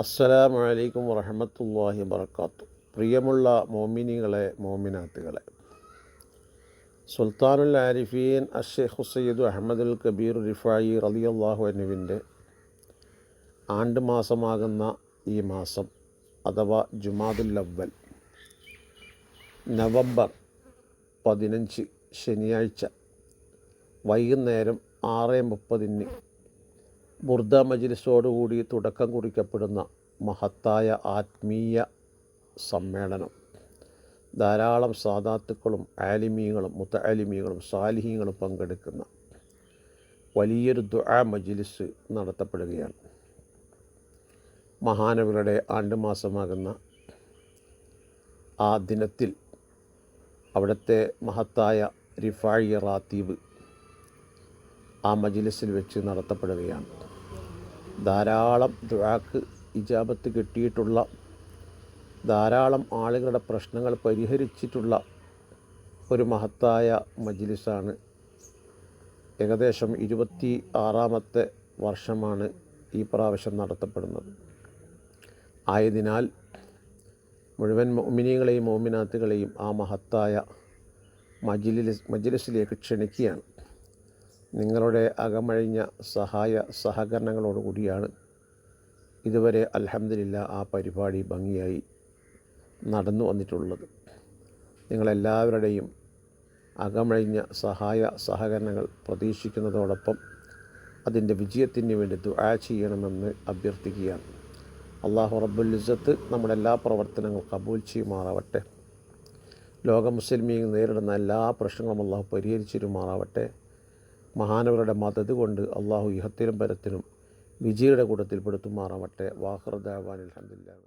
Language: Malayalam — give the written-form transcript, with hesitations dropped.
അസ്സലാമു അലൈക്കും വറഹ്മത്തുള്ളാഹി വബറകാതുഹു. പ്രിയമുള്ള മോമിനികളെ, മോമിനാത്തുകളെ, സുൽത്താനുൽ ആരിഫീൻ അഷ്ശൈഖ് സയ്യിദ് അഹ്മദുൽ കബീർ റിഫായി റളിയല്ലാഹു അൻഹുവിൻ്റെ ആണ്ട് മാസമാകുന്ന ഈ മാസം അഥവാ ജുമാദുൽ അവ്വൽ നവംബർ 15 ശനിയാഴ്ച വൈകുന്നേരം 6:30 ബുർദ മജ്ലിസോടുകൂടി തുടക്കം കുറിക്കപ്പെടുന്ന മഹത്തായ ആത്മീയ സമ്മേളനം ധാരാളം സാദാത്തുക്കളും ആലിമീങ്ങളും മുത്തആലിമീങ്ങളും സാലിഹീങ്ങളും പങ്കെടുക്കുന്ന വലിയൊരു ദുആ മജ്ലിസ് നടത്തപ്പെടുകയാണ്. മഹാനവരുടെ ആണ്ടുമാസമാകുന്ന ആ ദിനത്തിൽ അവിടുത്തെ മഹത്തായ റിഫായി റാത്തീബ് ആ മജ്ലിസിൽ വെച്ച് നടത്തപ്പെടുകയാണ്. ധാരാളം ദുആക്ക് ഇജാബത്ത് കിട്ടിയിട്ടുള്ള, ധാരാളം ആളുകളുടെ പ്രശ്നങ്ങൾ പരിഹരിച്ചിട്ടുള്ള ഒരു മഹത്തായ മജ്ലിസാണ്. ഏകദേശം 26ാമത്തെ വർഷമാണ് ഈ പ്രാവശ്യം നടത്തപ്പെടുന്നത്. ആയതിനാൽ മുഴുവൻ മുഅ്മിനീങ്ങളെയും മുഅ്മിനാത്തുകളെയും ആ മഹത്തായ മജ്ലിസിലേക്ക് ക്ഷണിക്കുകയാണ്. നിങ്ങളുടെ അകമഴിഞ്ഞ സഹായ സഹകരണങ്ങളോടുകൂടിയാണ് ഇതുവരെ അൽഹംദുലില്ലാ ആ പരിപാടി ഭംഗിയായി നടന്നു വന്നിട്ടുള്ളത്. നിങ്ങളെല്ലാവരുടെയും അകമഴിഞ്ഞ സഹായ സഹകരണങ്ങൾ പ്രതീക്ഷിക്കുന്നതോടൊപ്പം അതിൻ്റെ വിജയത്തിന് വേണ്ടി ദുആ ചെയ്യണമെന്ന് അഭ്യർത്ഥിക്കുകയാണ്. അല്ലാഹു റബ്ബുൽ ഇസ്സത്ത് നമ്മുടെ എല്ലാ പ്രവർത്തനങ്ങളും കബൂൽ ചെയ്യുമാറാവട്ടെ. ലോക മുസ്ലിമീങ്ങൾ നേരിടുന്ന എല്ലാ പ്രശ്നങ്ങളും അല്ലാഹു പരിഹരിച്ചിരുമാറാവട്ടെ. മഹാനവരുടെ മദത് കൊണ്ട് അല്ലാഹു ഇഹത്തിലും പരത്തിലും വിജയുടെ കൂട്ടത്തിൽ പെടുത്തുമാറാവട്ടെ. വാഖിറു ദഅ്വാനാ അൽഹംദുലില്ലാഹി.